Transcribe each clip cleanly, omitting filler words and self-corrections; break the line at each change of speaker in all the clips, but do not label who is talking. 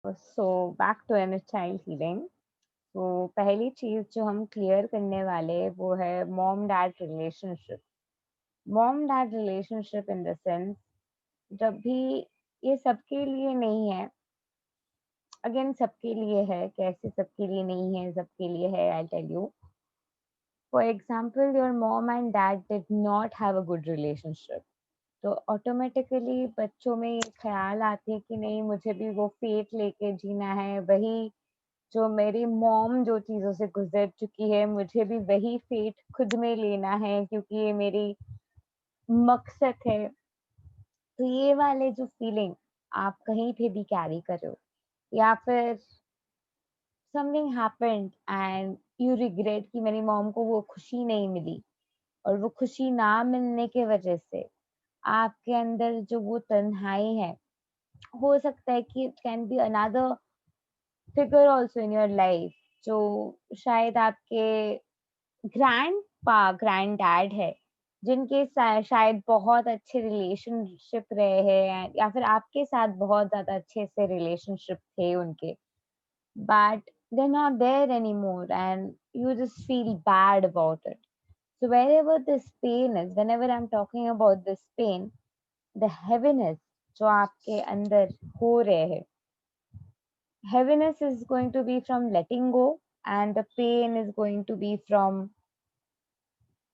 So back to inner child healing. तो पहली चीज जो हम क्लियर करने वाले वो है mom dad relationship. Mom dad relationship in the sense, जब भी ये सबके लिए नहीं है, अगेन सबके लिए है, कैसे सबके लिए नहीं है, सबके लिए है, I tell you. For example, your mom and dad did not have a good relationship, तो ऑटोमेटिकली बच्चों में ये ख्याल आते हैं कि नहीं, मुझे भी वो फेट लेके जीना है, वही जो मेरी मॉम जो चीज़ों से गुजर चुकी है, मुझे भी वही फेट खुद में लेना है, क्योंकि ये मेरी मकसद है। तो ये वाले जो फीलिंग आप कहीं पे भी कैरी कर रहे हो, या फिर something happened and you regret कि मेरी मॉम को वो खुशी नहीं मिली, और वो खुशी ना मिलने के वजह से आपके अंदर जो वो तन्हाई है, हो सकता है कि it can be another figure also in your life, जो शायद आपके ग्रैंड पा ग्रैंड डैड है, जिनके शायद बहुत अच्छे रिलेशनशिप रहे हैं, या फिर आपके साथ बहुत ज्यादा अच्छे से रिलेशनशिप थे उनके, but they're not there anymore and you just feel bad about it. So wherever this pain is, whenever I'm talking about this pain, the heaviness जो आपके अंदर हो रहे हैं, heaviness is going to be from letting go, and the pain is going to be from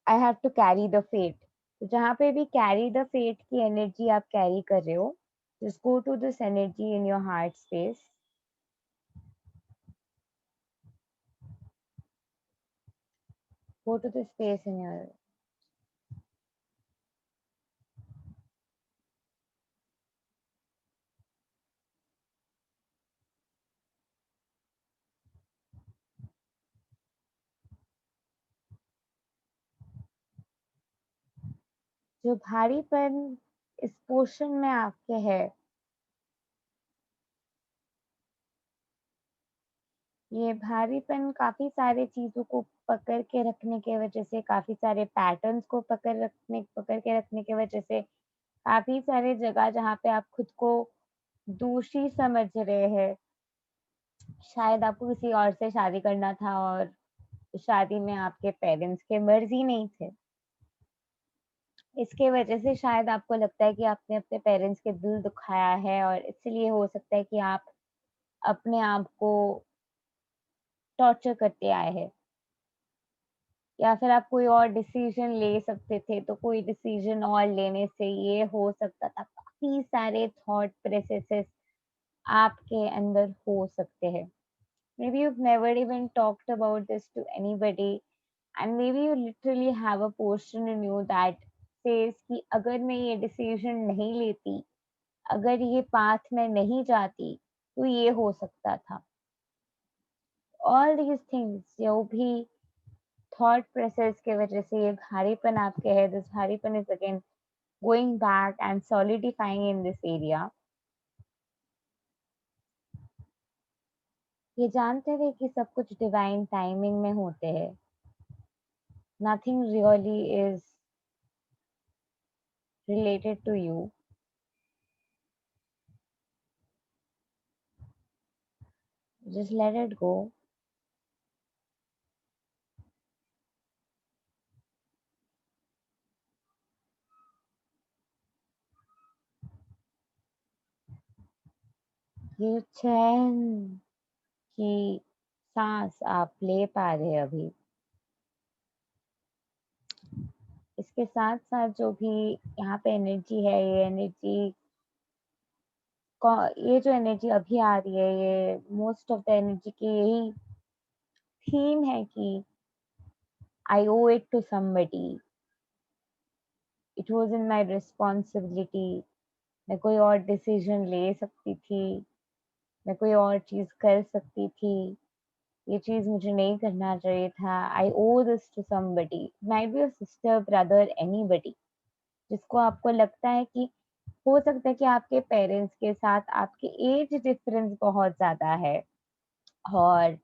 I have to carry the fate. तो जहाँ पे भी carry the fate की energy आप carry कर रहे हो, just go to this energy in your heart space. Go to the space in your जो भारीपन इस पोर्शन में आपके है, ये भारीपन काफी सारे चीजों को पकड़ के रखने के वजह से, काफी सारे पैटर्न्स को पकड़ के रखने की वजह से, काफी सारे जगह जहाँ पे आप खुद को दोषी समझ रहे हैं। शायद आपको किसी और से शादी करना था, और शादी में आपके पेरेंट्स के मर्जी नहीं थे। इसके वजह से शायद आपको लगता है कि आपने अपने पेरेंट्स के दिल दुखाया है, और इसलिए हो सकता है कि आप अपने आप को टॉर्चर करते आए हैं, या फिर आप कोई और डिसीजन ले सकते थे, तो कोई डिसीजन और लेने से ये हो सकता था। काफी सारे थॉट प्रोसेसेस आपके अंदर हो सकते हैं। Maybe you've never even talked about this to anybody, and maybe you literally have a portion in you that says कि अगर मैं ये डिसीजन नहीं लेती, अगर ये पाथ में नहीं जाती, तो ये हो सकता था। ऑल दीज थिंग्स जो भी थॉट प्रोसेस के वजह से ये भारीपन आपके है, दिस भारीपन is again going back and solidifying in this area. ये जानते हुए कि सब कुछ डिवाइन टाइमिंग में होते हैं, nothing really is related to you, just let it go. ये चैन की सांस आप ले पा रहे हैं अभी, इसके साथ साथ जो भी यहाँ पे एनर्जी है, ये जो एनर्जी अभी आ रही है, ये मोस्ट ऑफ द एनर्जी की यही थीम है कि I owe it to somebody, it was in my responsibility. मैं कोई और डिसीजन ले सकती थी, मैं कोई और चीज कर सकती थी, ये चीज मुझे नहीं करना चाहिए था। I owe this to somebody, might be your sister, brother, anybody, जिसको आपको लगता है कि हो सकता है कि आपके पेरेंट्स के साथ आपके एज डिफरेंस बहुत ज्यादा है, और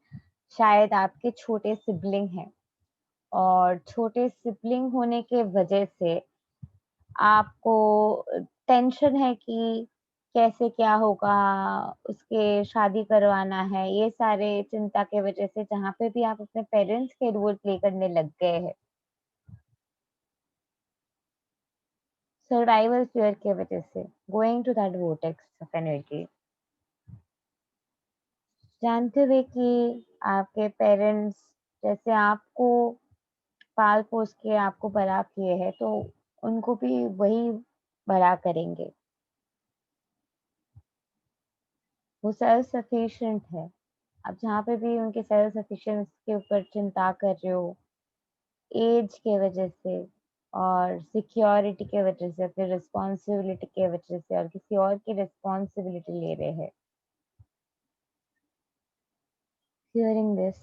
शायद आपके छोटे सिबलिंग हैं, और छोटे सिबलिंग होने के वजह से आपको टेंशन है कि कैसे क्या होगा, उसके शादी करवाना है, ये सारे चिंता के वजह से जहाँ पे भी आप अपने पेरेंट्स के रोल प्ले करने लग गए हैं, सर्वाइवल फ़ियर के वजह से, going to that vortex of energy. जानते हुए कि आपके पेरेंट्स जैसे आपको पाल-पोस के आपको बड़ा किए हैं, तो उनको भी वही बड़ा करेंगे। वो सेल्फ सफिशिएंट है। आप जहाँ पे भी उनके सेल्फ सफिशिएंस के ऊपर चिंता कर रहे हो, एज के वजह से और सिक्योरिटी के वजह से, अपनी रिस्पॉन्सिबिलिटी के वजह से और किसी और की रिस्पॉन्सिबिलिटी ले रहे हैं। हियरिंग दिस,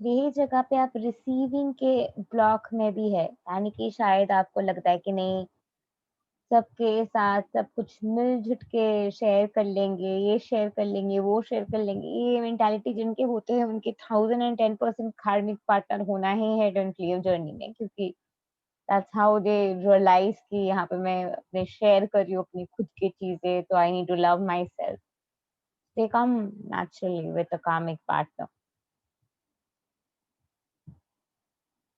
यही जगह पे आप रिसीविंग के ब्लॉक में भी है, यानी कि शायद आपको लगता है कि नहीं, सबके साथ सब कुछ मिल-जुट के शेयर कर लेंगे, ये शेयर कर लेंगे, वो शेयर कर लेंगे। ये मेंटालिटी जिनके होते हैं उनके 1010% कार्मिक पार्टनर होना ही है डोंट लीव जर्नी में, क्योंकि दैट्स हाउ दे रियलाइज़ कि यहाँ पे मैं अपने शेयर कर रही हूँ अपनी खुद की चीज़ें, तो I need to love myself. They come naturally with a karmic partner.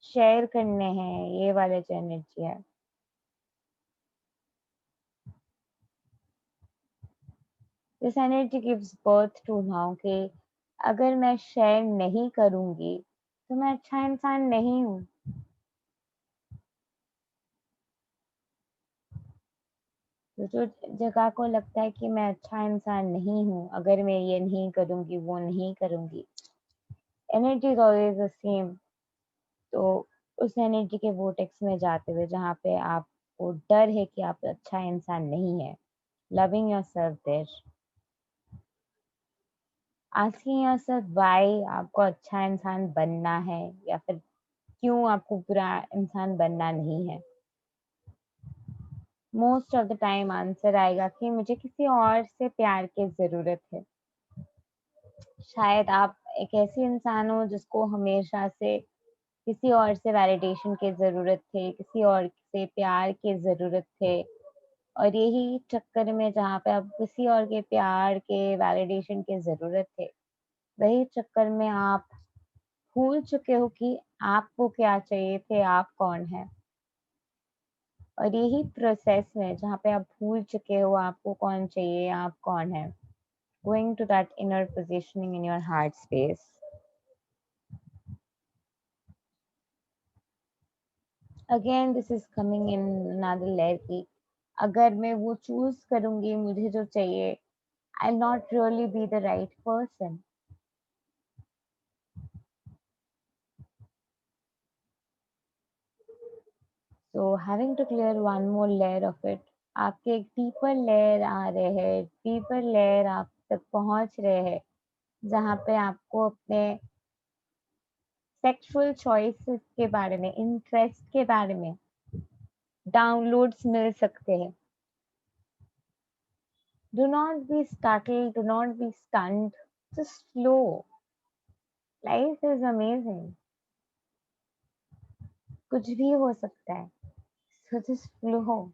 Share करने हैं, ये वाले जो एनर्जी है। This energy gives birth to now कि अगर मैं शेयर नहीं करूँगी, तो मैं अच्छा इंसान नहीं हूँ। तो जो जगह को लगता है कि मैं अच्छा इंसान नहीं हूँ, अगर मैं ये नहीं करूँगी, वो नहीं करूँगी, energy is always the same. तो उस एनर्जी के वोर्टेक्स में जाते हुए जहाँ पे आपको डर है कि आप अच्छा इंसान नहीं है, loving yourself there, asking yourself why आपको अच्छा इंसान बनना है या फिर क्यों आपको बुरा इंसान बनना नहीं है। Most of the time answer आएगा कि मुझे किसी और से प्यार की ज़रूरत है। शायद आप एक ऐसी इंसान हो जिसको हमेशा से किसी और से वैलिडेशन की ज़रूरत थे, किसी और से प्यार की ज़रूरत थे और यही चक्कर में जहाँ पे आप किसी और के प्यार के वैलिडेशन की ज़रूरत थे, वही चक्कर में आप भूल चुके हो कि आपको क्या चाहिए थे, आप कौन हैं। और यही प्रोसेस में जहाँ पे आप भूल चुके हो आपको कौन चाहिए, आप कौन हैं, going to that inner positioning in your heart space. Again this is coming in another layer की अगर मैं वो चूज करूंगी मुझे जो चाहिए, I not really be the right person. So having to clear one more layer of it, आपके एक डीपर लेयर आ रहे हैं, डीपर लेयर आप तक पहुंच रहे हैं जहाँ पे आपको अपने सेक्सुअल चॉइसेस के बारे में, इंटरेस्ट के बारे में डाउनलोड्स मिल सकते हैं। Do not be startled, do not be stunned, just flow. Life is amazing. कुछ भी हो सकता है. So just flow.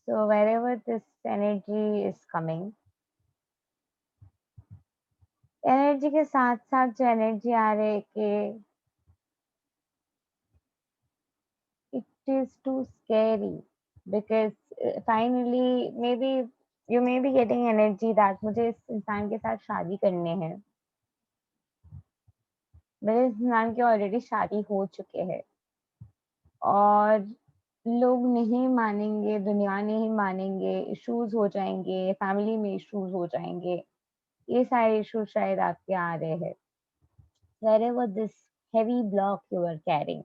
So wherever this energy is coming, energy के साथ साथ जो एनर्जी आ रही है कि it is too scary because finally maybe you may be getting energy that मुझे इस इंसान के साथ शादी करने हैं, मेरे इस इंसान की ऑलरेडी शादी हो चुके हैं और लोग नहीं मानेंगे, दुनिया नहीं मानेंगे, इश्यूज़ हो जाएँगे, फैमिली में इश्यूज़ हो जाएँगे। ये सारे इश्यूज़ शायद आपके आ रहे हैं। Wherever this heavy block you are carrying,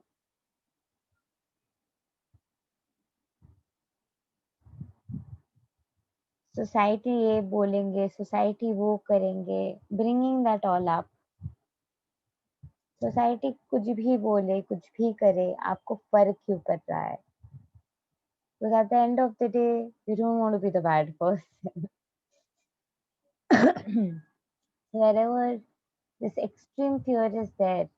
society ये बोलेंगे, सोसाइटी वो करेंगे, bringing that all up. Society कुछ भी बोले, कुछ भी करे, आपको फ़र्क क्यों पड़ रहा है? Because at the end of the day, you don't want to be the bad person. Wherever this extreme fear is there,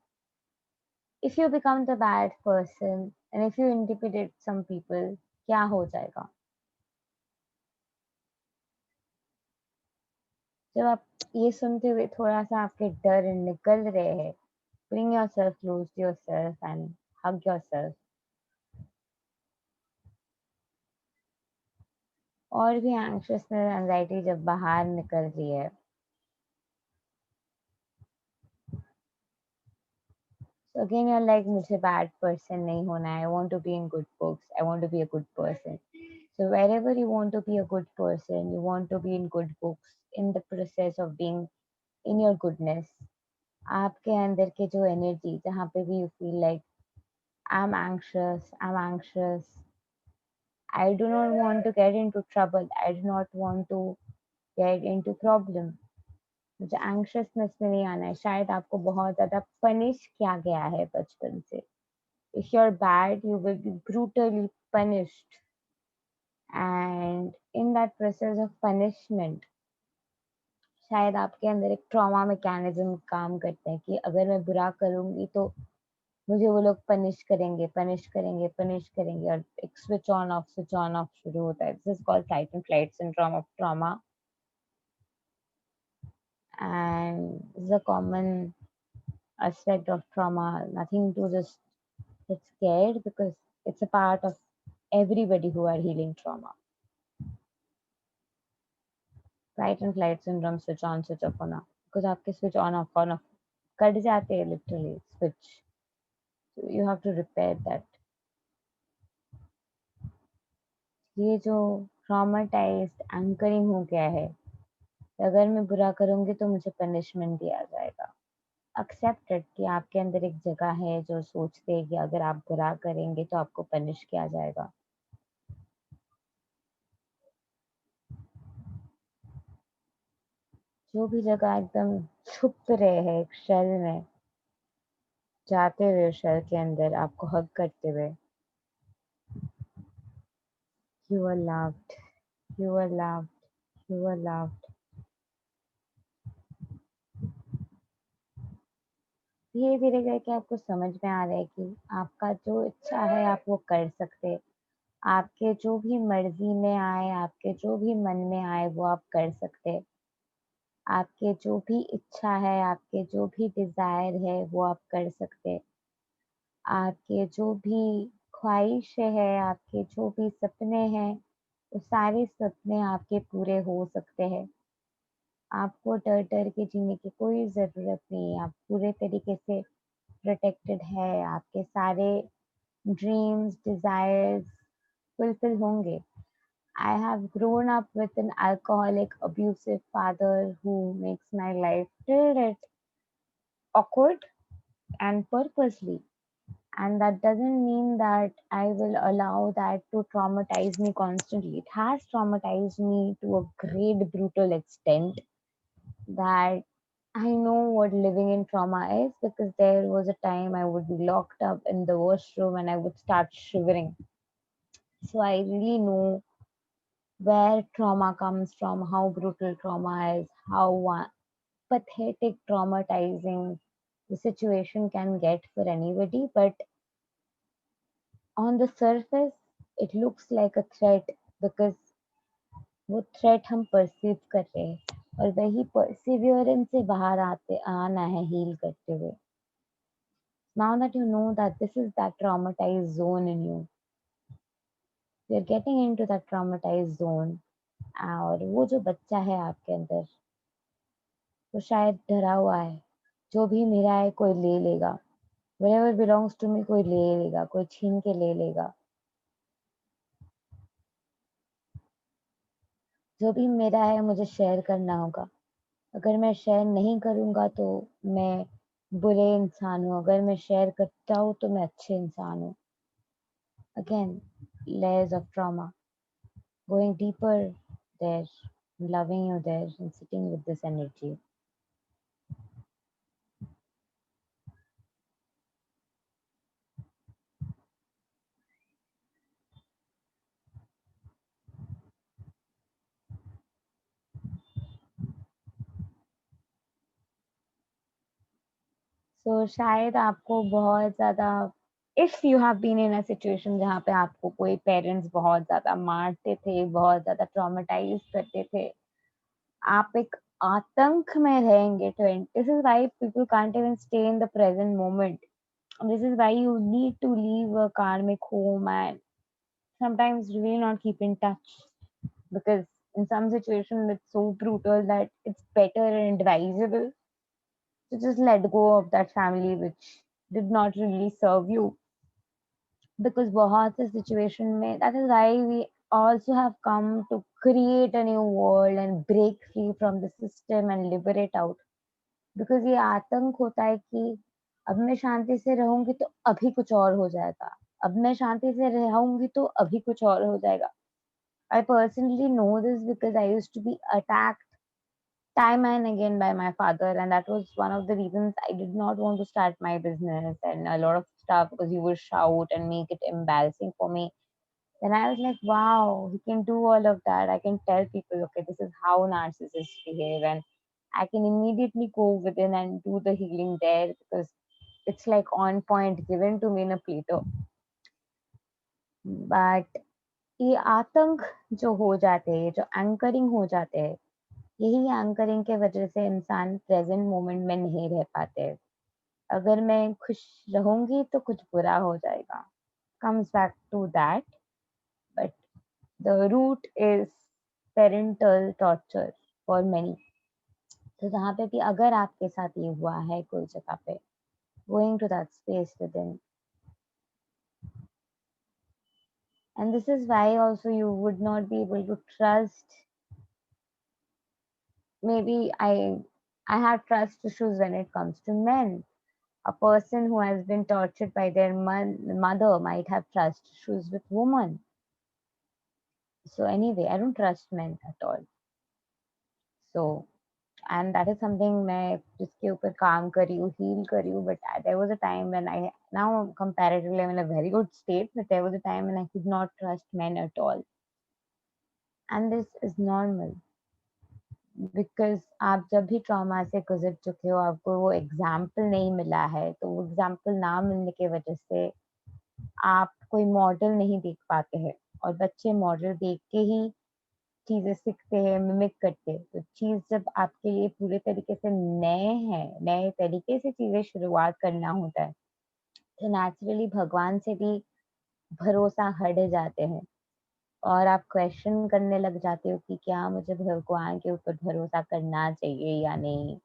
if you become the bad person and if you intimidate some people, क्या हो जाएगा? जब आप ये सुनते हुए थोड़ा सा आपके डर निकल रहे हैं, bring yourself close to yourself and hug yourself. और भी anxiousness, anxiety जब बाहर निकल रही है, so again you're like मुझे bad person नहीं होना है, I want to be in good books, I want to be a good person. So wherever you want to be a good person, you want to be in good books, in the process of being in your goodness, आपके अंदर के जो energy जहाँ पे भी you feel like I'm anxious, I do not want to get into trouble, I do not want to get into problem. मुझे एंग्शियसनेस में नहीं आना है, शायद आपको बहुत ज़्यादा पनिश किया गया है बचपन से। If you're bad, you will be brutally punished. And in that process of punishment, शायद आपके अंदर एक ट्रॉमा मैकेनिज्म काम करता है कि अगर मैं बुरा करूँगी तो मुझे वो लोग पनिश करेंगे, पनिश करेंगे, पनिश करेंगे और एक स्विच ऑन ऑफ शुरू होता है। This is called fight and flight syndrome of trauma and is a common aspect of trauma. Nothing to just get scared because it's a part of everybody who are healing trauma. Fight and flight syndrome, switch on, switch off होना because आपके switch on off cut जाते हैं literally switch. So you have to repair that. ये जो traumatized anchoring हो गया है, अगर मैं बुरा करूँगी तो मुझे punishment दिया जाएगा। एक्सेप्टेड कि आपके अंदर एक जगह है जो सोचते है कि अगर आप बुरा करेंगे तो आपको पनिश किया जाएगा। जो भी जगह एकदम छुप रहे हैं एक शेल में, जाते हुए शेल के अंदर आपको हग करते हुए, you are loved, you are loved, you are loved. धीरे धीरे करके आपको समझ में आ रहा है कि आपका जो इच्छा है आप वो कर सकते, आपके जो भी मर्जी में आए, आपके जो भी मन में आए वो आप कर सकते, आपके जो भी इच्छा है, आपके जो भी डिजायर है वो आप कर सकते, आपके जो भी ख्वाहिशें हैं, आपके जो भी सपने हैं, वो सारे सपने आपके पूरे हो सकते हैं। आपको डर-डर के जीने की कोई ज़रूरत नहीं है, आप पूरे तरीके से प्रोटेक्टेड है, आपके सारे ड्रीम्स, डिज़ायर्स फुलफिल होंगे। I have grown up with an alcoholic, abusive father who makes my life till it awkward and purposely. And that doesn't mean that I will allow that to traumatize me constantly. It has traumatized me to a great brutal extent that I know what living in trauma is because there was a time I would be locked up in the washroom and I would start shivering. So I really know where trauma comes from, how brutal trauma is, how pathetic, traumatizing the situation can get for anybody. But on the surface, it looks like a threat because वो threat हम perceive कर रहे हैं और वही Perseverance से बाहर आते आना है हील करते हुए। Now that you know that this is that traumatized zone in you, you're getting into that traumatized zone और वो जो बच्चा है आपके अंदर, वो शायद डरा हुआ है, जो भी मेरा है कोई ले लेगा, whatever belongs to me कोई ले लेगा, कोई छीन के ले लेगा, जो भी मेरा है मुझे शेयर करना होगा। अगर मैं शेयर नहीं करूँगा तो मैं बुरे इंसान हूँ, अगर मैं शेयर करता हूँ तो मैं अच्छे इंसान हूँ। Again, layers of trauma, going deeper there, loving you there and sitting with this energy. सो शायद आपको बहुत ज़्यादा, if you have been in a situation जहाँ पे आपको कोई पेरेंट्स बहुत ज़्यादा मारते थे, बहुत ज़्यादा ट्रॉमेटाइज़ करते थे, आप एक आतंक में रहेंगे। ट्वें this is why people can't even stay in the present moment. This is why you need to leave a karmic home and sometimes really not keep in touch, because in some situations it's so brutal that it's better and advisable to just let go of that family which did not really serve you. Because बहुत से situation में, that is why we also have come to create a new world and break free from the system and liberate out. Because ये आतंक होता है कि अब मैं शांति से रहूँगी तो अभी कुछ और हो जाएगा। अब मैं शांति से रहूँगी तो अभी कुछ और हो जाएगा। I personally know this because I used to be attacked time and again by my father, and that was one of the reasons I did not want to start my business and a lot of stuff, because he would shout and make it embarrassing for me. Then I was like, wow, he can do all of that. I can tell people, okay, this is how narcissists behave, and I can immediately go within and do the healing there because it's like on point given to me in a platter. But ये आतंक जो हो जाते हैं, जो anchoring हो जाते हैं, यही एंकरिंग के वजह से इंसान प्रेजेंट मोमेंट में नहीं रह पाते। अगर मैं खुश रहूंगी तो कुछ बुरा हो जाएगा, comes back to that. But the root is parental torture for many. तो जहाँ पे भी अगर आपके साथ ये हुआ है कोई जगह पे, going to that space within, and this is why also you would not be able to trust. Maybe I have trust issues when it comes to men. A person who has been tortured by their mother might have trust issues with women. So anyway, I don't trust men at all. So, and that is something मैं जिसके ऊपर काम कर रही हूँ, heal कर रही हूँ. But there was a time when I, now comparatively I'm in a very good state, but there was a time when I could not trust men at all. And this is normal because आप जब भी trauma से गुजर चुके हो, आपको वो example नहीं मिला है, तो वो एग्जाम्पल ना मिलने की वजह से आप कोई मॉडल नहीं देख पाते हैं, और बच्चे मॉडल देख के ही चीज़ें सीखते हैं, मिमिक करते हैं। तो चीज़ जब आपके लिए पूरे तरीके से नए हैं, नए तरीके से चीज़ें शुरुआत करना होता है, तो नेचुरली भगवान से भी भरोसा हट जाते हैं, और आप क्वेश्चन करने लग जाते हो कि क्या मुझे भगवान के ऊपर भरोसा करना चाहिए या नहीं?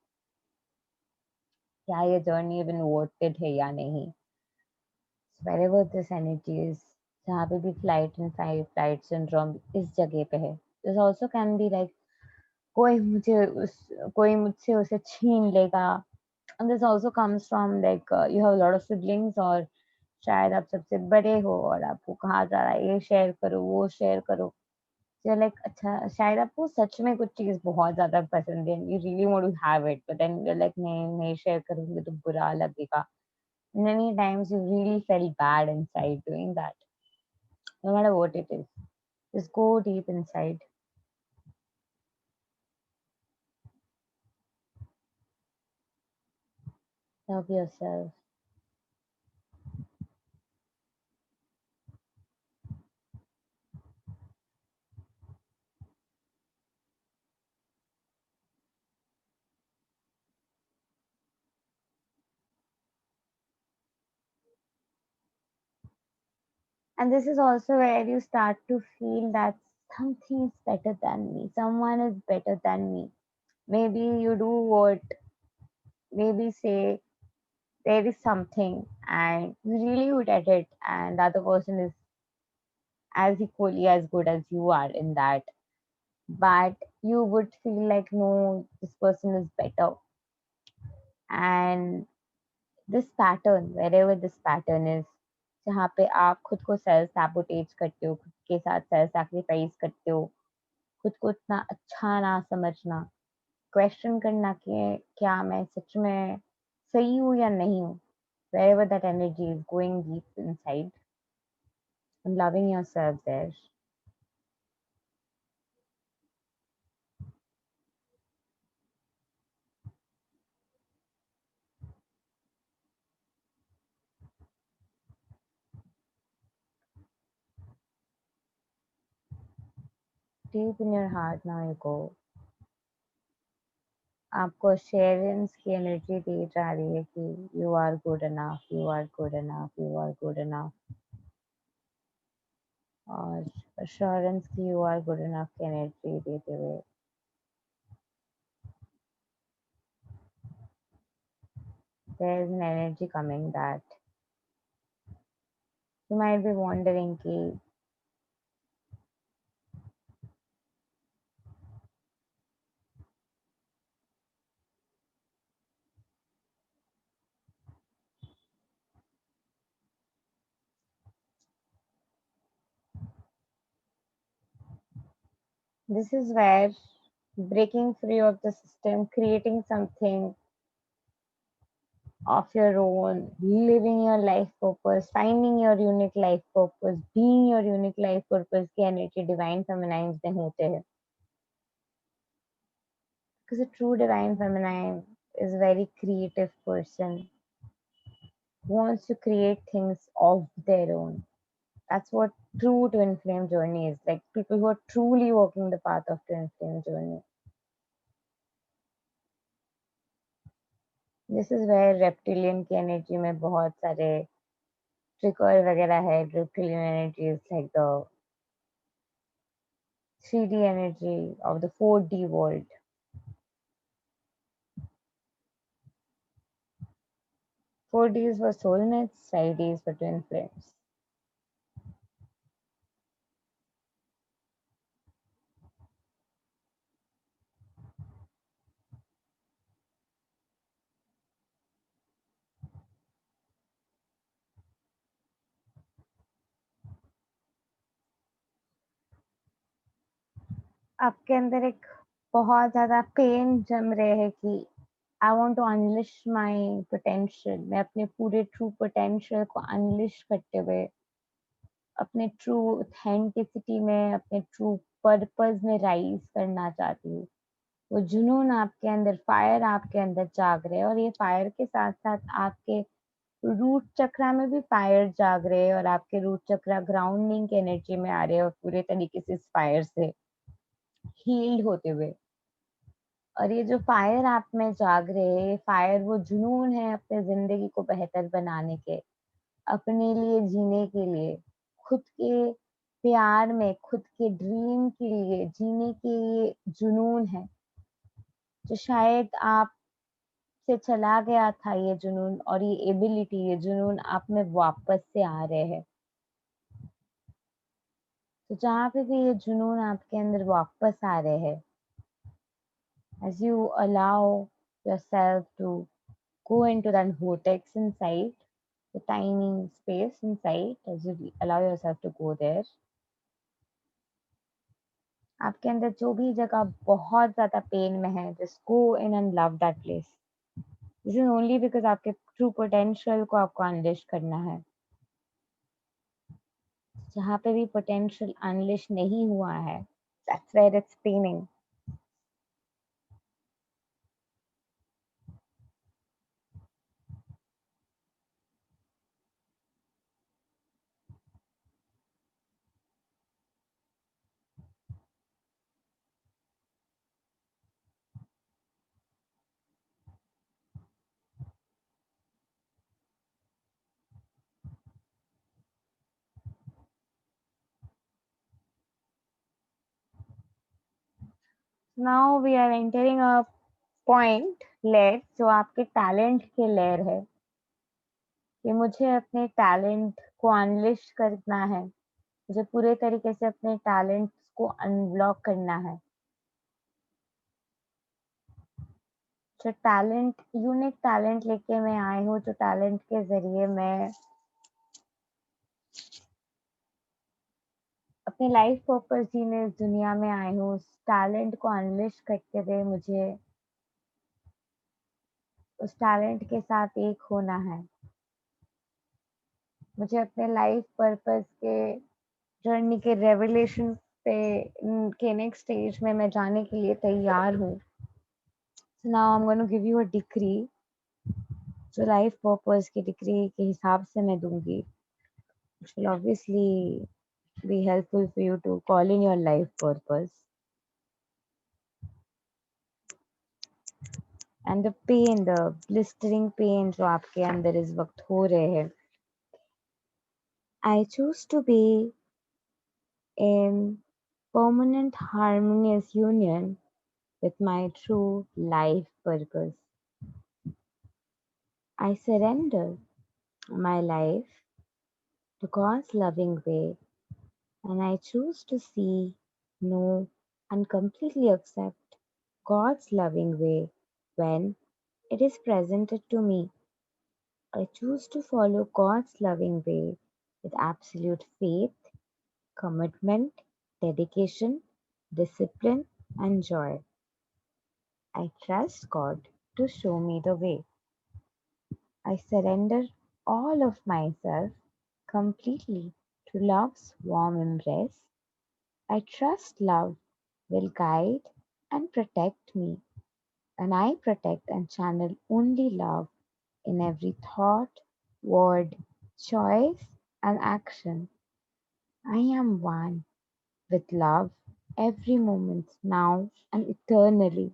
क्या ये जर्नी इवन वर्थ इट है या नहीं? Wherever this energy is, जहाँ पे भी फ्लाइट एंड फ्लाइट सिंड्रोम इस जगह पे है, this also can be like कोई मुझसे उसे छीन लेगा। And this also comes from like you have lot of siblings, और शायद आप सबसे बड़े हो और आपको कहा जा रहा है ये शेयर करो, वो शेयर करो। So you're like, अच्छा शायद आपको सच में कुछ चीज़ बहुत ज़्यादा पसंद है, you really want to have it, but then you're like नहीं, नहीं शेयर करूँगी तो बुरा लगेगा। Many times you really felt bad inside doing that, no matter what it is. Just go deep inside. Love yourself. And this is also where you start to feel that something is better than me. Someone is better than me. Maybe you do what, maybe say there is something and you're really good at it, and the other person is as equally as good as you are in that. But you would feel like, no, this person is better. And this pattern, wherever this pattern is, जहाँ पे आप खुद को self sabotage करते हो, खुद के साथ सेल्फ सैक्रिफाइस करते हो, खुद को इतना अच्छा ना समझना, क्वेश्चन करना कि क्या मैं सच में सही हूँ या नहीं हूँ, wherever that energy is going deep inside and loving yourself there. deep in your heart now you go. आपको assurance की एनर्जी दी जा रही है कि you are good enough, you are good enough, you are good enough. और assurance की you are good enough की energy देते हुए there is an energy coming that you might be wondering कि this is where breaking free of the system, creating something of your own, living your life purpose, finding your unique life purpose, being your unique life purpose की energy divine feminine में होते हैं. Because a true divine feminine is a very creative person who wants to create things of their own. That's what true twin flame journey is like. People who are truly walking the path of twin flame journey. This is where reptilian की energy में बहुत सारे ट्रिकर वगैरह है. Reptilian energy is like the 3D energy of the 4D world. 4D is for soulmates, 5D is for twin flames. आपके अंदर एक बहुत ज़्यादा पेन जम रहे है कि I want to unleash my potential. मैं अपने पूरे ट्रू पोटेंशियल को अनलिश करते हुए अपने ट्रू ऑथेंटिसिटी में, अपने ट्रू पर्पस में राइज करना चाहती हूँ. वो जुनून आपके अंदर, फायर आपके अंदर जाग रहे हैं और ये फायर के साथ-साथ आपके रूट चक्रा में भी फायर जाग रहे हैं और आपके रूट चक्रा ग्राउंडिंग की एनर्जी में आ रहे हैं और पूरे तरीके से इस फायर से हील्ड होते हुए. और ये जो फायर आप में जाग रहे हैं, ये फायर वो जुनून है अपने ज़िंदगी को बेहतर बनाने के, अपने लिए जीने के लिए, खुद के प्यार में, खुद के ड्रीम के लिए जीने के लिए जुनून है, जो शायद आप से चला गया था ये जुनून और ये एबिलिटी, ये जुनून आप में वापस से आ रहे हैं. तो जहाँ पे भी ये जुनून आपके अंदर वापस आ रहे हैं, as you allow yourself to go into that vortex inside, the tiny space inside, as you allow yourself to go there, आपके अंदर जो भी जगह बहुत ज़्यादा पेन में है, just go in and love that place. This is only because आपके true potential को आपको unleash करना है. जहाँ पे भी potential unleash नहीं हुआ है, that's where it's paining. Now we are entering a point layer जो आपके टैलेंट के लेयर है कि मुझे अपने टैलेंट को अनलिश करना है, मुझे पूरे तरीके से अपने टैलेंट्स को अनब्लॉक करना है. जो टैलेंट, यूनिक टैलेंट लेके मैं आई हूँ, जो टैलेंट के ज़रिए मैं अपनी लाइफ पर्पस जीने इस दुनिया में आई हूँ, उस टैलेंट को अनलिश करते हुए मुझे उस टैलेंट के साथ एक होना है. मुझे अपने लाइफ पर्पस के जर्नी के रेवलेशन पे के नेक्स्ट स्टेज में मैं जाने के लिए तैयार हूँ. So now I'm going to give you a decree, जो लाइफ पर्पस की डिक्री के हिसाब से मैं दूंगी, which will obviously be helpful for you to call in your life purpose. And the pain, the blistering pain जो आपके अंदर इस वक्त हो रहे हैं, I choose to be in permanent harmonious union with my true life purpose. I surrender my life to God's loving way, and I choose to see, know, and completely accept God's loving way when it is presented to me. I choose to follow God's loving way with absolute faith, commitment, dedication, discipline, and joy. I trust God to show me the way. I surrender all of myself completely to love's warm embrace. I trust love will guide and protect me, and I protect and channel only love in every thought, word, choice, and action. I am one with love every moment, now and eternally.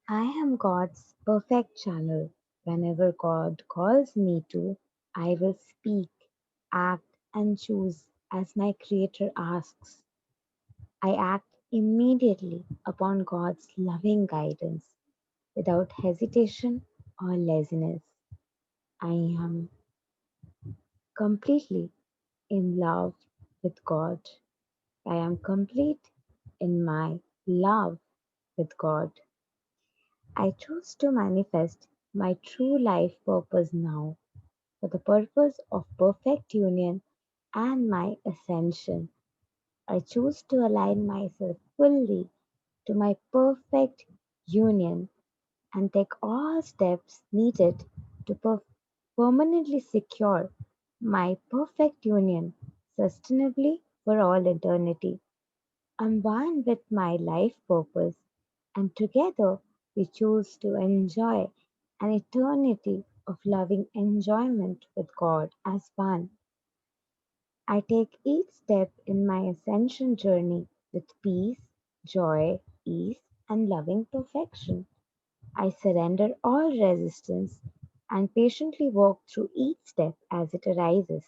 I am God's perfect channel. Whenever God calls me to, I will speak, act, and choose as my Creator asks. I act immediately upon God's loving guidance without hesitation or laziness. I am completely in love with God. I am complete in my love with God. I choose to manifest my true life purpose now for the purpose of perfect union and my ascension. I choose to align myself fully to my perfect union and take all steps needed to permanently secure my perfect union sustainably for all eternity. I'm one with my life purpose, and together we choose to enjoy an eternity of loving enjoyment with God as one. I take each step in my ascension journey with peace, joy, ease, and loving perfection. I surrender all resistance and patiently walk through each step as it arises.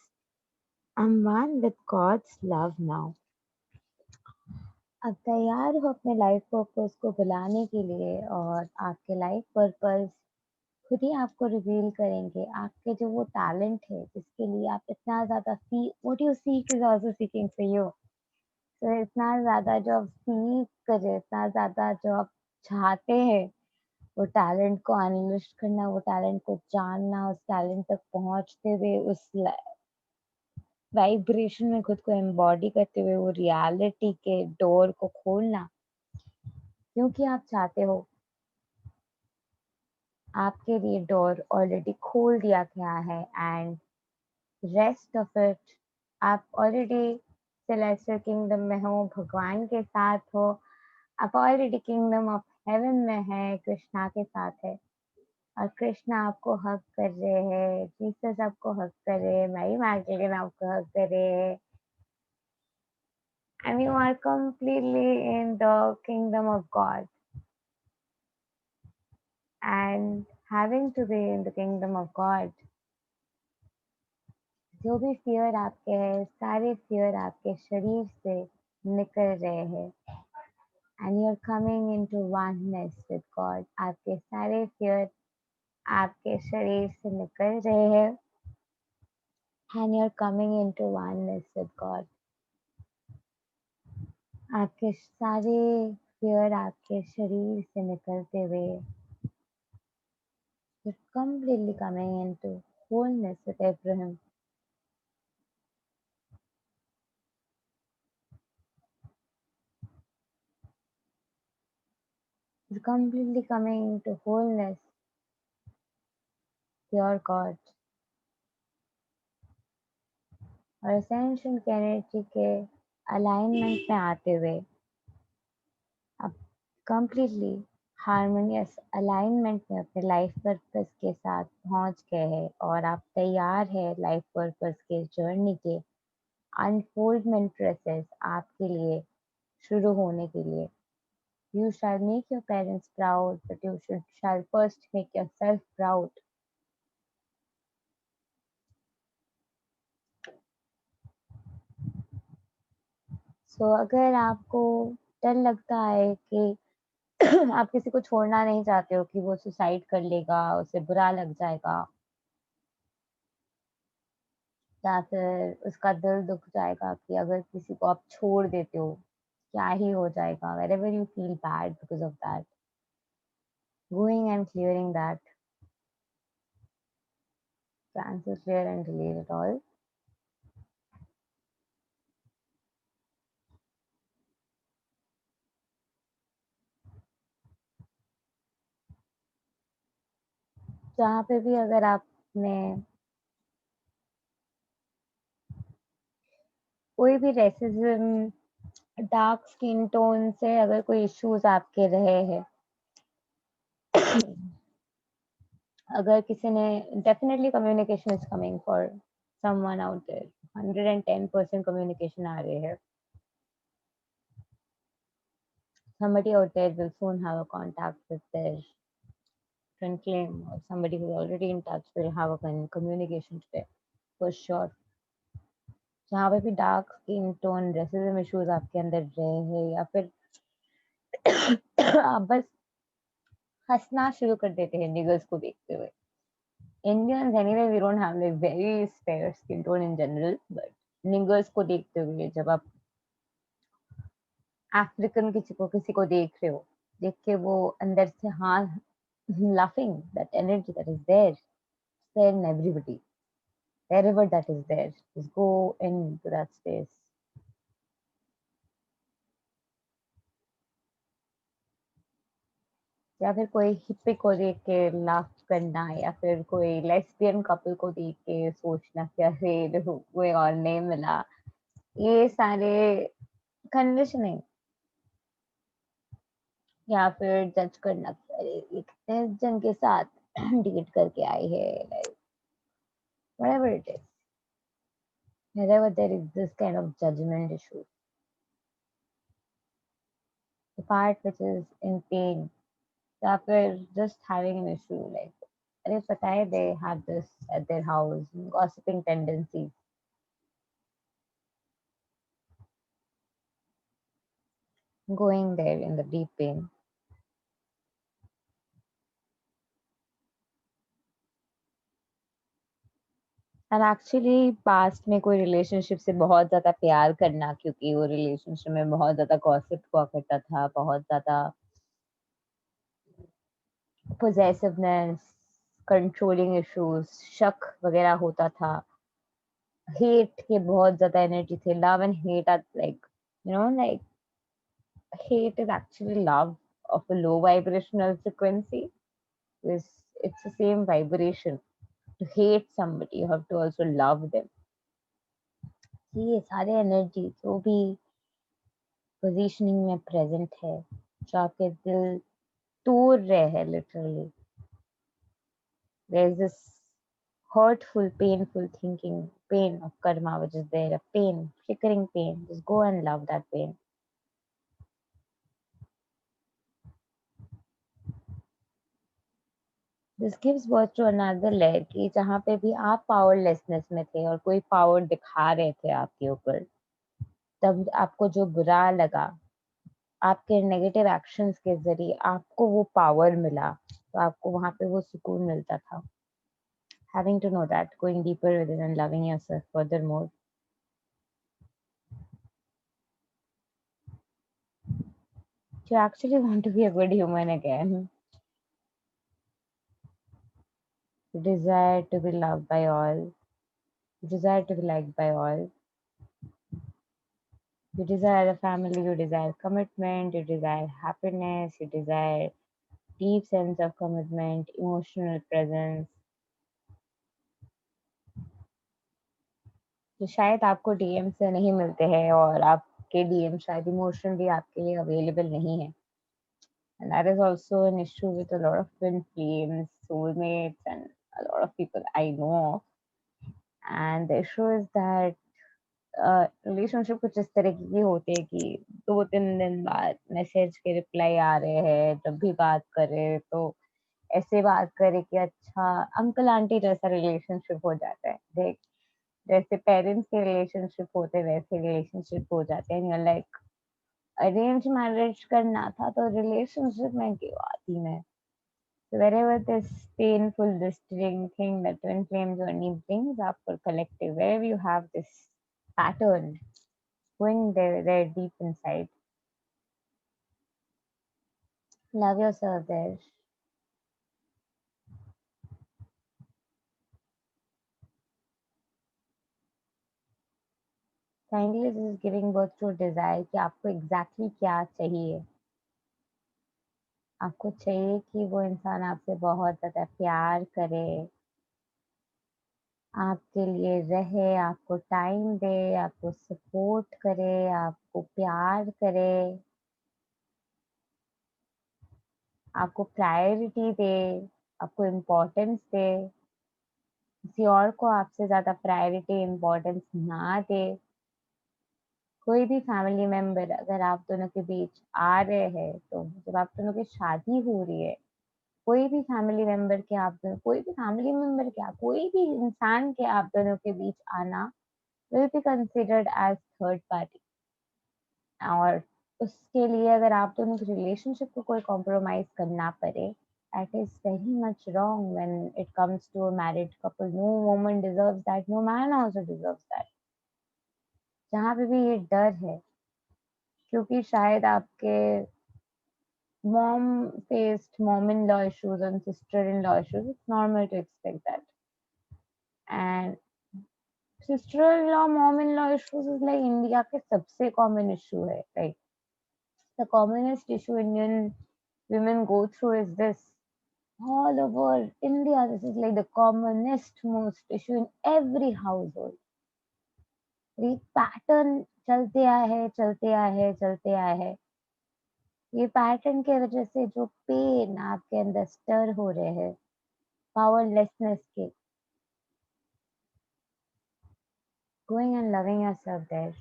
I'm one with God's love now. अब तैयार हो अपने life purpose को बुलाने के लिए और आपके लाइफ पर्पस खुद ही आपको रिवील करेंगे। आपके जो वो टैलेंट है जिसके लिए आप इतना ज़्यादा see what you seek is also seeking for you. तो इतना ज़्यादा जो आप सीक कर रहे हैं, इतना ज़्यादा जो आप चाहते हैं, वो टैलेंट को अनलिश करना, वो टैलेंट को जानना, उस टैलेंट तक पहुँचते हुए उस ल वाइब्रेशन में खुद को एम्बॉडी करते हुए वो रियलिटी के डोर को खोलना, क्योंकि आप चाहते हो, आपके लिए डोर ऑलरेडी खोल दिया गया है एंड रेस्ट ऑफ इट आप ऑलरेडी सेलेस्टियल किंगडम में हो, भगवान के साथ हो, आप ऑलरेडी किंगडम ऑफ हेवन में है, कृष्णा के साथ है और कृष्णा आपको हग कर रहे हैं, जीसस आपको हग कर रहे हैं, मैरी मैगदलेन आपको हग कर रहे हैं and you are completely in the kingdom of God and having to be in the kingdom of God जो भी फियर आपके है सारे फियर आपके शरीर से निकल रहे हैं and you're coming into oneness with God आपके सारे फियर आपके शरीर से निकल रहे हैं and you're coming into oneness with God आपके सारे फियर आपके शरीर से निकलते हुए you're completely coming into wholeness with Abraham. You're completely coming into wholeness, your God. और असेंशन की एनर्जी के अलाइनमेंट में आते हुए आप कंप्लीटली हारमोनियस अलाइनमेंट में अपने लाइफ पर्पस के साथ पहुंच गए हैं और आप तैयार है लाइफ पर्पस के जर्नी के अनफोल्डमेंट प्रोसेस आपके लिए शुरू होने के लिए You shall make your parents proud, but you shall first make yourself proud. सो अगर आपको डर लगता है कि आप किसी को छोड़ना नहीं चाहते हो कि वो सुसाइड कर लेगा, उसे बुरा लग जाएगा या फिर उसका दिल दुख जाएगा कि अगर किसी को आप छोड़ देते हो, क्या ही हो जाएगा? Wherever you feel bad because of that, going and clearing that, cancel, clear and delete it all. जहाँ पे भी अगर आपने कोई भी रेसिज्म, डार्क स्किन टोन से अगर कोई इश्यूज आपके रहे हैं, अगर किसी ने definitely communication is coming for someone out there, 110% communication आ रहे हैं. Somebody out there will soon have a contact with their twin flame, or somebody who's already in touch will have a communication today for sure. जहाँ पे भी dark skin tone racism issues आपके अंदर रहे हैं या फिर आप बस हंसना शुरू कर देते हैं निगर्स को देखते हुए. Indians anyway we don't have like very fair skin tone in general, but niggers को देखते हुए जब आप अफ्रीकन किसी को देख रहे हो, देख के वो अंदर से हाँ laughing, that energy that is there in everybody, wherever that is there, just go into that space. या फिर कोई हिप्पी को देख के लाफ करना या फिर कोई लेस्बियन कपल को देख के सोचना कि अरे कोई और नहीं मिला, ये सारे कंडीशनिंग या फिर जज करना कि अरे ये कितने जन के साथ डेट करके आई है, like whatever it is, wherever there is this kind of judgment issue, the part which is in pain या फिर just having an issue like अरे पता है they have this at their house, gossiping tendencies, going there in the deep pain. और actually past में कोई relationship से बहुत ज्यादा प्यार करना, क्योंकि वो रिलेशनशिप में बहुत ज्यादा गॉसिप हुआ करता था, बहुत ज्यादा possessiveness, कंट्रोलिंग इश्यूज, शक वगैरह होता था, हेट के बहुत ज्यादा एनर्जी थे, love and hate are like like hate is actually love of a low vibrational frequency. It's the same vibration. To hate somebody you have to also love them. ये सारे एनर्जी जो भी positioning में present है, जो आपके दिल तोड़ रहे हैं literally, there is this hurtful painful thinking, pain of karma which is there, a pain, flickering pain, just go and love that pain. This gives birth to another layer कि जहाँ पे भी आप पावरलेसनेस में थे और कोई पावर दिखा रहे थे आपके ऊपर, तब आपको जो बुरा लगा, आपके नेगेटिव एक्शंस के जरिए आपको वो पावर मिला, तो आपको वहां पे वो सुकून मिलता था. Having to know that, going deeper within and loving yourself furthermore. You actually want to be a good human again. You desire to be loved by all. You desire to be liked by all. You desire a family. You desire commitment. You desire happiness. You desire deep sense of commitment, emotional presence. जो शायद आपको DM से नहीं मिलते हैं और आपके DM शायद इमोशनली आपके लिए अवेलेबल नहीं है. And that is also an issue with a lot of twin flames, soulmates, and a lot of people I know. And the issue is that relationship कुछ इस तरीके की होती है कि 2-3 दिन बाद मैसेज के रिप्लाई आ रहे हैं, जब भी बात करे तो ऐसे बात करे कि अच्छा अंकल आंटी जैसा रिलेशनशिप हो जाता है। देख जैसे पेरेंट्स के रिलेशनशिप होते हैं वैसे रिलेशनशिप हो जाते हैं। you're like अरेंज मैरिज करना था तो रिलेशनशिप में क्यों आती मैं? So wherever this painful, disturbing thing that twin flame journey brings up for collective, wherever you have this pattern going there deep inside, love yourself there. Kindly this is giving birth to a desire कि आपको exactly क्या चाहिए. आपको चाहिए कि वो इंसान आपसे बहुत ज़्यादा प्यार करे, आपके लिए रहे, आपको टाइम दे, आपको सपोर्ट करे, आपको प्यार करे, आपको प्रायोरिटी दे, आपको इम्पोर्टेंस दे, किसी और को आपसे ज़्यादा प्रायोरिटी, इम्पोर्टेंस ना दे। कोई भी फैमिली मेंबर अगर आप दोनों के बीच आ रहे हैं, तो जब आप दोनों की शादी हो रही है, कोई भी फैमिली मेंबर के आप दोनों कोई भी फैमिली मेंबर क्या, कोई भी इंसान के आप दोनों के बीच आना will be considered as third party और उसके लिए अगर आप दोनों की रिलेशनशिप को कोई कॉम्प्रोमाइज़ करना पड़े, that is very much wrong when it comes to a married couple. No woman deserves that, no man also deserves that. जहाँ पे भी ये डर है, क्योंकि शायद आपके mom faced mom-in-law issues and sister-in-law issues, it's normal to expect that. And sister-in-law, mom-in-law issues is like India के सबसे common issue है. Like the commonest issue Indian women go through is this. All over India, this is like the commonest most issue in every household. एक pattern चलते आए हैं, चलते आए हैं, चलते आए हैं। ये पैटर्न की वजह से जो पेन आपके अंदर स्टर हो रहे हैं, पावरलेसनेस के, going and loving yourself there.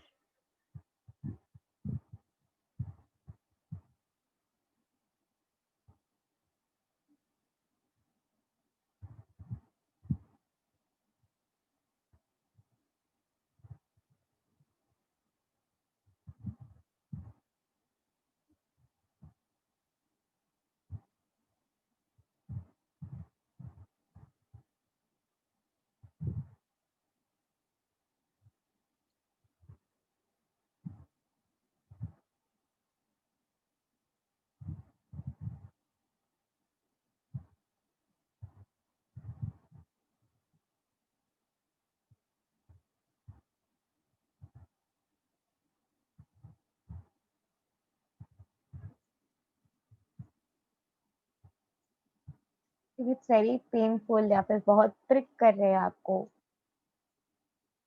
If it's very painful या फिर बहुत ट्रिक कर रहे हैं आपको,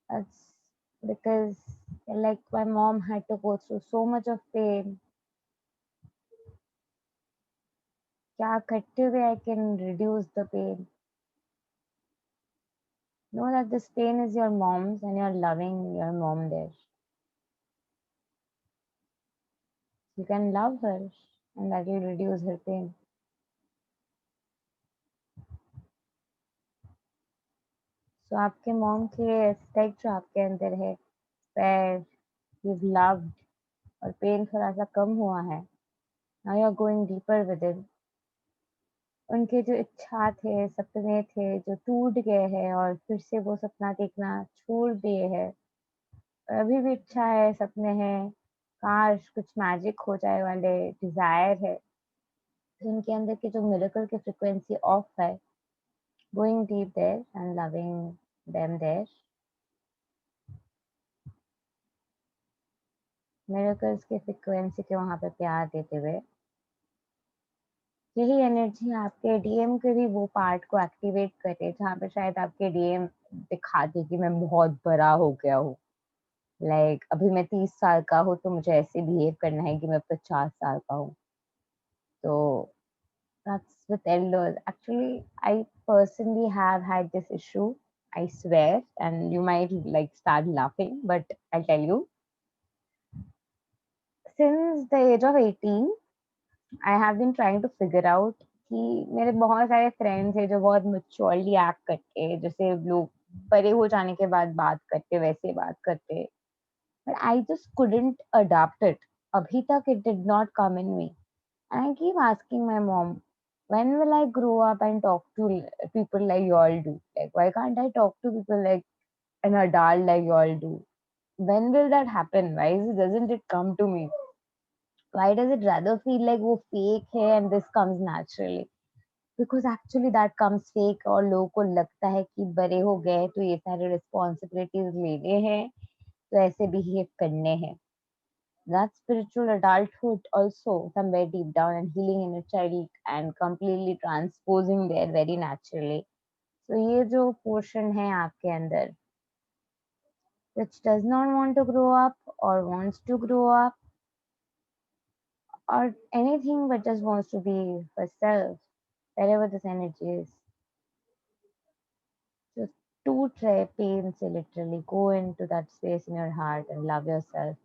it's because like my mom had to go through so much of pain. क्या करते हुए I can reduce the pain. Know that this pain is your mom's and you're loving your mom there. You can love her and that will reduce her pain. So आपके mom के aspect जो आपके अंदर है, where you've loved और pen थोड़ा सा कम हुआ है, now you're going deeper with it. उनके जो इच्छा थे, सपने थे, जो टूट गए हैं और फिर से वो सपना देखना छोड़ दिए हैं। और अभी भी इच्छा है, सपने हैं, काश कुछ मैजिक हो जाए वाले डिज़ायर है। तो उनके अंदर की जो मिरेकल की फ्रीक्वेंसी ऑफ है, going deep there and loving them there. Miracles की फ्रीक्वेंसी के वहाँ पे प्यार देते हुए, यही एनर्जी आपके डीएम के भी वो पार्ट को एक्टिवेट करे, जहाँ पे शायद आपके डीएम दिखा दे कि मैं बहुत बड़ा हो गया हूँ। अभी मैं 30 साल का हूँ तो मुझे ऐसे बिहेव करना है कि मैं 50 साल का हूँ। तो that's with elders. Actually I personally have had this issue I swear, and you might like start laughing, but I'll tell you. Since the age of 18, I have been trying to figure out कि मेरे बहुत सारे friends हैं जो बहुत maturely act करते हैं, जैसे लोग बड़े हो जाने के बाद बात करते वैसे बात करते, but I just couldn't adapt it. अभी तक it did not come in me. And I keep asking my mom, when will I grow up and talk to people like you all do? Like, why can't I talk to people like an adult like you all do? When will that happen? Doesn't it come to me? Why does it rather feel like वो fake है and this comes naturally? Because actually that comes fake और लोगों को लगता है कि बड़े हो गए तो ये सारे responsibilities लेने हैं तो ऐसे behave करने हैं. That spiritual adulthood also somewhere deep down and healing inner child and completely transposing there very naturally. So ये जो portion है आपके अंदर which does not want to grow up or wants to grow up or anything but just wants to be herself, wherever this energy is. Just to try pain, say literally go into that space in your heart and love yourself.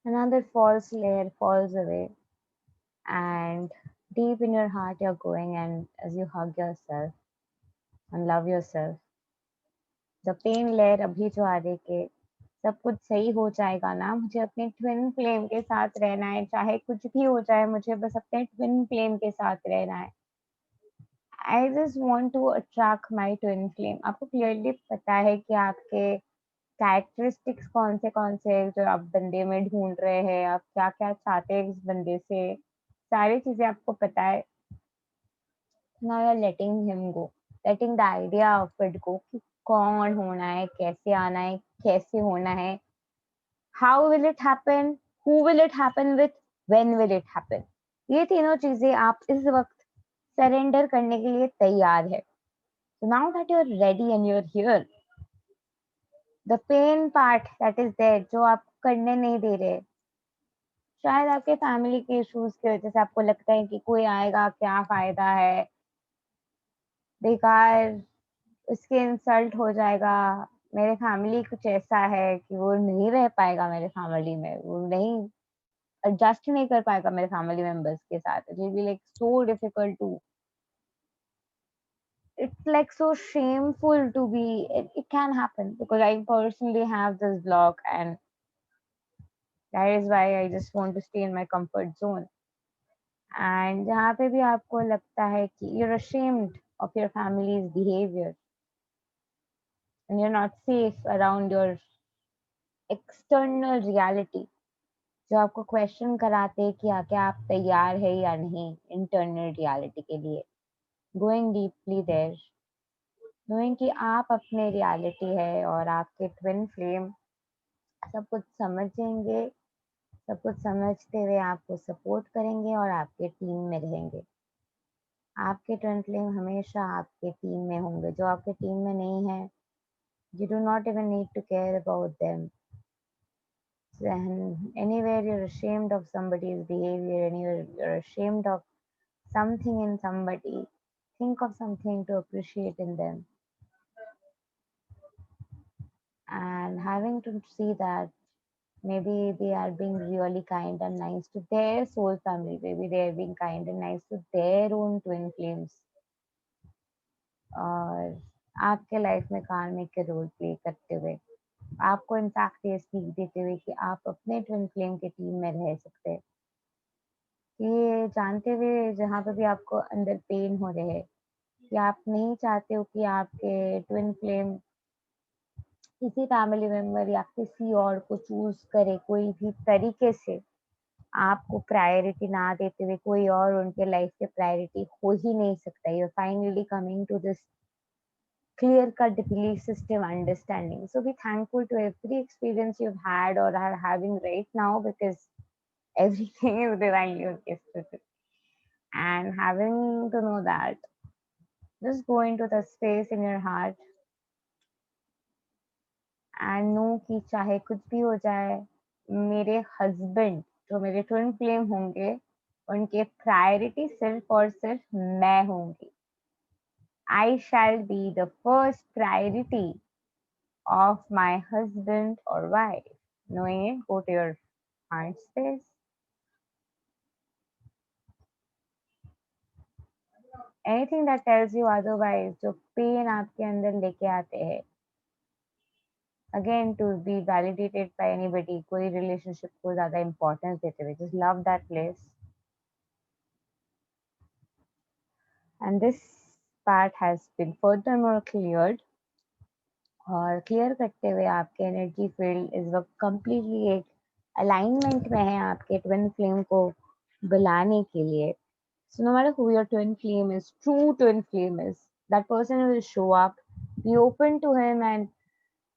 Another false layer falls away, and deep in your heart, you're going, and as you hug yourself and love yourself, the pain layer अभी जो आ रही के सब कुछ सही हो जाएगा ना, मुझे अपने ट्विन फ्लेम के साथ रहना है, चाहे कुछ भी हो जाए, मुझे बस अपने ट्विन फ्लेम के साथ रहना है. I just want to attract my twin flame. आपको क्लियरली पता है कि आपके कैरेक्टरिस्टिक्स कौन से हैं जो आप बंदे में ढूंढ रहे हैं, आप क्या क्या चाहते हैं इस बंदे से, सारी चीजें आपको पता है. Now you are letting him go, letting the idea of it go कि कौन होना है, कैसे आना है, कैसे होना है, how will it happen, who will it happen with, when will it happen. ये तीनों चीजें आप इस वक्त सरेंडर करने के लिए तैयार है. So now that you're ready and you're here, the pain part that is there जो आप करने नहीं दे रहे, शायद आपके फैमिली के इश्यूज की वजह से आपको लगता है कि कोई आएगा क्या फायदा है, बेकार, उसके इंसल्ट हो जाएगा, मेरे फैमिली कुछ ऐसा है कि वो नहीं रह पाएगा मेरे फैमिली में, वो नहीं एडजस्ट नहीं कर पाएगा मेरे फैमिली मेंबर्स के साथ, it will be like so difficult to, it's like so shameful to be, it can happen because I personally have this block, and that is why I just want to stay in my comfort zone. And जहाँ पे भी आपको लगता है कि you're ashamed of your family's behavior and you're not safe around your external reality, जो आपको question कराते हैं कि क्या आप तैयार है या नहीं इंटरनल रियलिटी के लिए, गोइंग डीपली देयर, नोइंग कि आप अपने रियलिटी है और आपके ट्विन फ्लेम सब कुछ समझेंगे, सब कुछ समझते हुए आपको सपोर्ट करेंगे और आपके टीम में रहेंगे. आपके ट्विन फ्लेम हमेशा आपके टीम में होंगे. जो आपके टीम में नहीं है, you do not even need to care about them. And anywhere you're ashamed of somebody's behavior, anywhere you're ashamed of something in somebody, think of something to appreciate in them. And having to see that maybe they are being really kind and nice to their soul family, maybe they are being kind and nice to their own twin flames, और आपके life में कार्मिक के role play करते हुए आपको in fact ये सीख देते हुए कि आप अपने ट्विन फ्लेम के टीम में रह सकते हैं. ये जानते हुए जहाँ पे भी आपको अंदर पेन हो रहे हैं कि आप नहीं चाहते हो कि आपके ट्विन फ्लेम किसी फैमिली मेंबर या किसी और को चूज करे कोई भी तरीके से, आपको प्रायोरिटी ना देते हुए कोई और उनके लाइफ के प्रायोरिटी हो ही नहीं सकता. You are finally coming to this clear cut belief system understanding. So be thankful to every experience you've had or are having right now, because everything is divinely orchestrated. And having to know that, just go into the space in your heart and know कि चाहे कुछ भी हो जाए, मेरे husband जो मेरे twin flame होंगे, उनके प्रायोरिटी सिर्फ और सिर्फ मैं होंगी. I shall be the first priority of my husband और wife. Knowing it, go to your heart space. Anything that tells you otherwise, जो पेन आपके अंदर लेके आते हैं, again to be validated by anybody, कोई relationship को ज़्यादा importance देते हुए, just love that place. And this part has been furthermore cleared. और क्लियर करते हुए आपके एनर्जी फील्ड इस वक्त कम्प्लीटली एक अलाइनमेंट में है आपके ट्विन फ्लेम को बुलाने के लिए. So no matter who your twin flame is, true twin flame is, that person will show up. Be open to him, and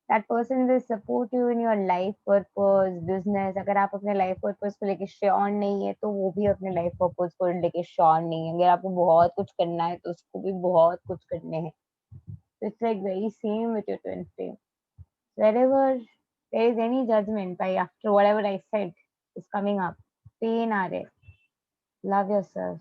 that person will support you in your life purpose, business. अगर आप अपने life purpose को लेके sure नहीं है, तो वो भी अपने लाइफ पर्पस को लेके श्योर नहीं है. अगर आपको बहुत कुछ करना है, तो उसको भी बहुत कुछ करने हैं. It's like very same with your twin flame. Wherever there is any judgment by after whatever I said is coming up, pain आ रहे, love yourself.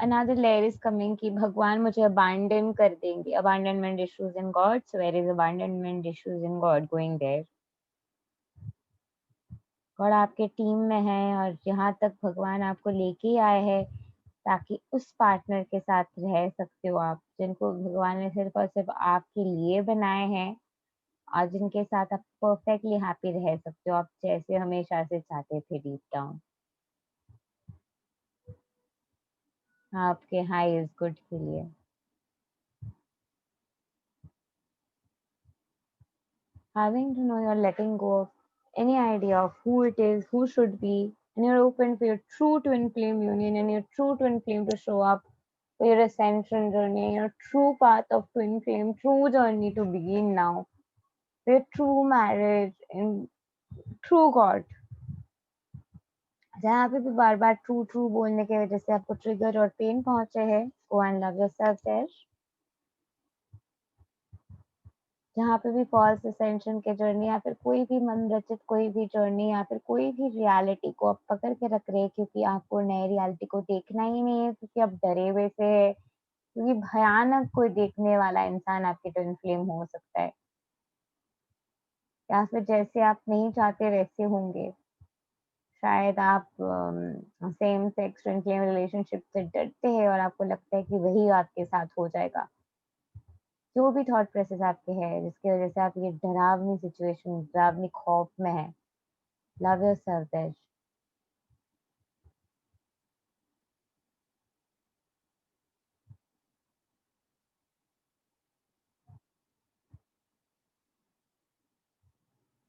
Another layer is coming कि भगवान मुझे abandon कर देंगे. Abandonment issues in God. So where is abandonment issues in God going there? God आपके team में है, और यहाँ तक भगवान आपको लेके आए हैं ताकि उस पार्टनर के साथ रह सकते हो आप, जिनको भगवान ने सिर्फ और सिर्फ आपके लिए बनाए हैं, और जिनके साथ आप परफेक्टली हैप्पी रह सकते हो, आप जैसे हमेशा से चाहते थे डीप डाउन. आपके हाई इज गुड के लिए. Having to know you're letting go of any idea of who it is, who should be, and you're open for your true twin flame union and your true twin flame to show up for your ascension journey, your true path of twin flame, true journey to begin now. Your true marriage in true God. जहाँ पे भी बार बार true true बोलने की वजह से आपको trigger और pen पहुंचे हैं, go and love yourself there. जहाँ पे भी फॉल्स असेंशन के जर्नी, या फिर कोई भी मन रचित कोई भी जर्नी, या फिर कोई भी रियलिटी को आप पकड़ के रख रहे हैं क्योंकि आपको नए रियलिटी को देखना ही नहीं है, क्योंकि आप डरे हुए से है, क्योंकि भयानक कोई देखने वाला इंसान आपके ट्विन फ्लेम हो सकता है, या फिर जैसे आप नहीं चाहते वैसे होंगे. शायद आप same sex twin flame relationship से डरते हैं और आपको लगता है कि वही आपके साथ हो जाएगा. जो भी थॉट प्रोसेस आपके है जिसकी वजह से आप ये डरावनी सिचुएशन, डरावनी खौफ में है, love yourself there.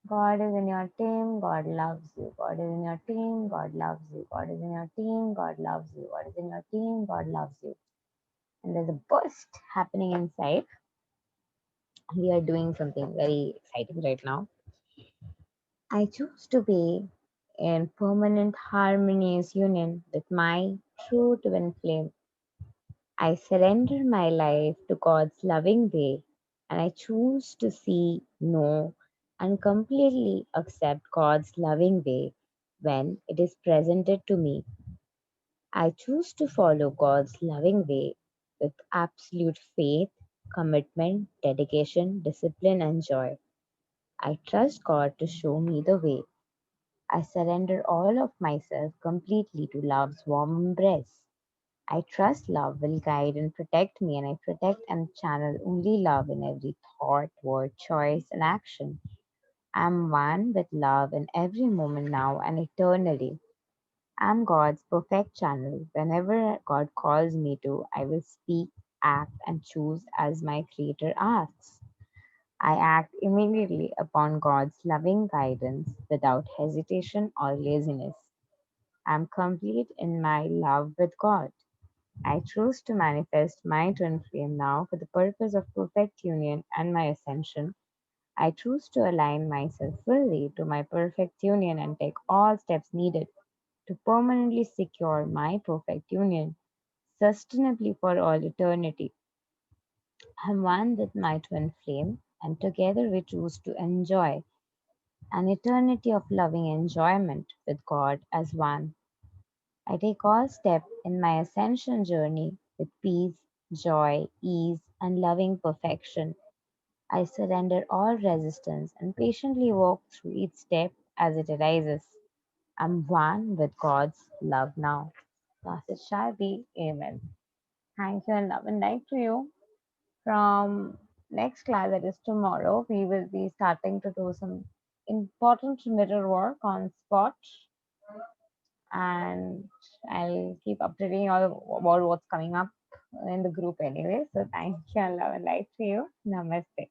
God is in your team, God loves you. God is in your team, God loves you. God is in your team, God loves you. God is in your team, God loves you. And there's a burst happening inside. We are doing something very exciting right now. I choose to be in permanent harmonious union with my true twin flame. I surrender my life to God's loving way, and I choose to see, know, and completely accept God's loving way when it is presented to me. I choose to follow God's loving way with absolute faith, commitment, dedication, discipline, and joy. I trust God to show me the way. I surrender all of myself completely to love's warm embrace. I trust love will guide and protect me, and I protect and channel only love in every thought, word, choice, and action. I'm one with love in every moment now and eternally. I'm God's perfect channel. Whenever God calls me to, I will speak, act, and choose as my Creator asks. I act immediately upon God's loving guidance without hesitation or laziness. I am complete in my love with God. I choose to manifest my twin flame now for the purpose of perfect union and my ascension. I choose to align myself fully to my perfect union and take all steps needed to permanently secure my perfect union, sustainably for all eternity. I'm one with my twin flame, and together we choose to enjoy an eternity of loving enjoyment with God as one. I take all steps in my ascension journey with peace, joy, ease, and loving perfection. I surrender all resistance and patiently walk through each step as it arises. I'm one with God's love now. Thus it shall be. Amen. Thank you and love and light to you. From next class, that is tomorrow, we will be starting to do some important mirror work on spot, and I'll keep updating you all about what's coming up in the group anyway. So thank you and love and light to you. Namaste.